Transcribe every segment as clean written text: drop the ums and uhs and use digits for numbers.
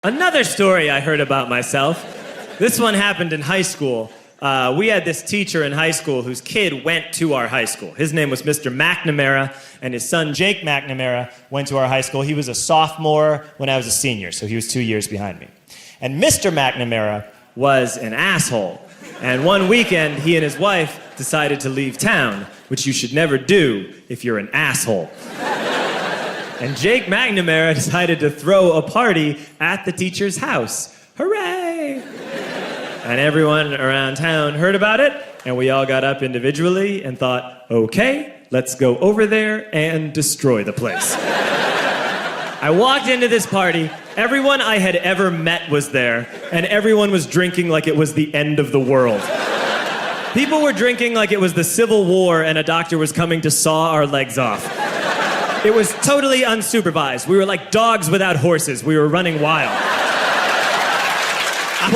Another story I heard about myself. This one happened in high school. We had this teacher in high school whose kid went to our high school. His name was Mr. McNamara, and his son Jake McNamara went to our high school. He was a sophomore when I was a senior, so he was 2 years behind me. And Mr. McNamara was an asshole. And one weekend, he and his wife decided to leave town, which you should never do if you're an asshole. And Jake McNamara decided to throw a party at the teacher's house. Hooray! And everyone around town heard about it, and we all got up individually and thought, okay, let's go over there and destroy the place. I walked into this party, everyone I had ever met was there, and everyone was drinking like it was the end of the world. People were drinking like it was the Civil War and a doctor was coming to saw our legs off. It was totally unsupervised. We were like dogs without horses. We were running wild. I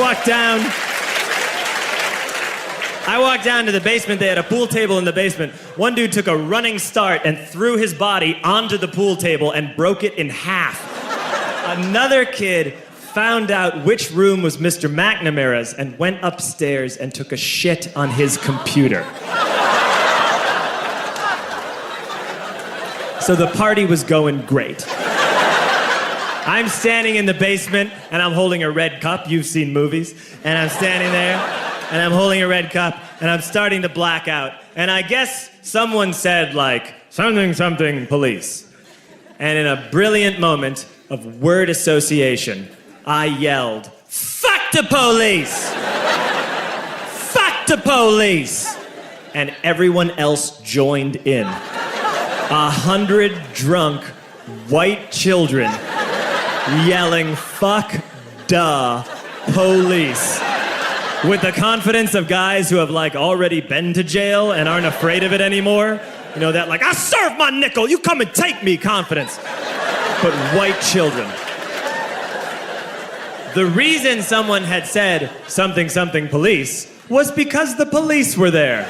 walked down to the basement. They had a pool table in the basement. One dude took a running start and threw his body onto the pool table and broke it in half. Another kid found out which room was Mr. McNamara's and went upstairs and took a shit on his computer. So the party was going great. I'm standing in the basement and I'm holding a red cup. You've seen movies. And I'm standing there and I'm holding a red cup and I'm starting to black out. And I guess someone said like, something police. And in a brilliant moment of word association, I yelled, fuck the police! Fuck the police! And everyone else joined in. 100 drunk white children yelling, fuck duh police. With the confidence of guys who have like already been to jail and aren't afraid of it anymore. You know, that like, I serve my nickel, you come and take me confidence. But white children. The reason someone had said something police was because the police were there.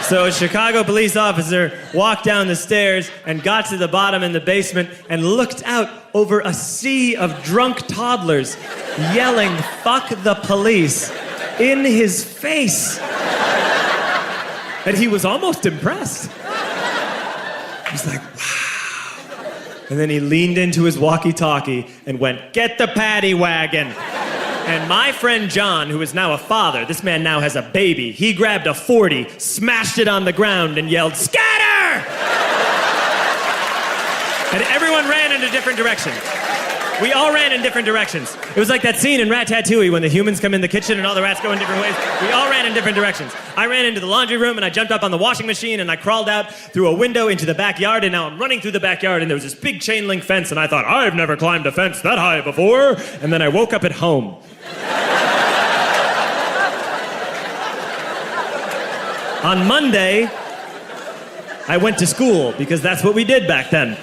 So a Chicago police officer walked down the stairs and got to the bottom in the basement and looked out over a sea of drunk toddlers yelling, fuck the police, in his face. And he was almost impressed. He was like, wow. And then he leaned into his walkie-talkie and went, get the paddy wagon. And my friend John, who is now a father, this man now has a baby, he grabbed a 40, smashed it on the ground, and yelled, scatter! And everyone ran in a different direction. We all ran in different directions. It was like that scene in Ratatouille when the humans come in the kitchen and all the rats go in different ways. We all ran in different directions. I ran into the laundry room and I jumped up on the washing machine and I crawled out through a window into the backyard, and now I'm running through the backyard and there was this big chain link fence and I thought, I've never climbed a fence that high before. And then I woke up at home. On Monday, I went to school because that's what we did back then.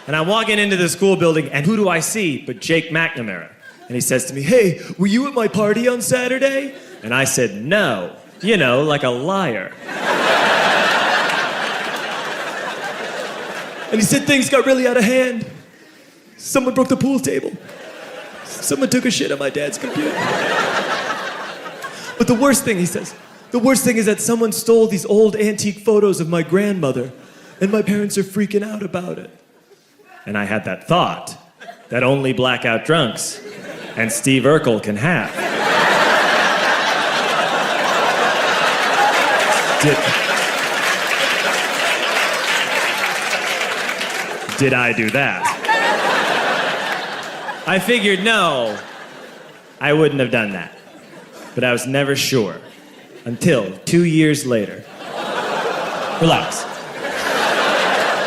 And I'm walking into the school building, and who do I see but Jake McNamara? And he says to me, hey, were you at my party on Saturday? And I said, no. You know, like a liar. And he said things got really out of hand. Someone broke the pool table. Someone took a shit on my dad's computer. But the worst thing, he says, the worst thing is that someone stole these old antique photos of my grandmother, and my parents are freaking out about it. And I had that thought that only blackout drunks and Steve Urkel can have. Did I do that? I figured, no, I wouldn't have done that. But I was never sure until 2 years later. Relax.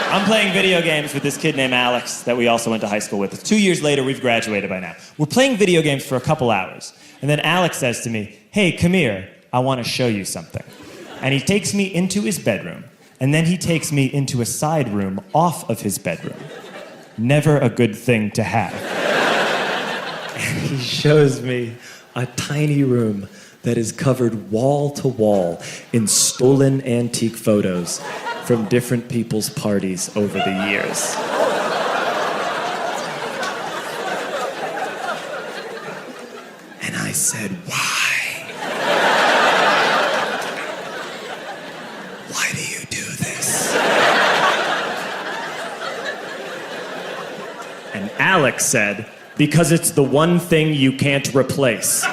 I'm playing video games with this kid named Alex that we also went to high school with. 2 years later, we've graduated by now. We're playing video games for a couple hours. And then Alex says to me, hey, come here, I want to show you something. And he takes me into his bedroom. And then he takes me into a side room off of his bedroom. Never a good thing to have. And he shows me a tiny room that is covered wall to wall in stolen antique photos from different people's parties over the years. said, why? Why do you do this? And Alex said, because it's the one thing you can't replace.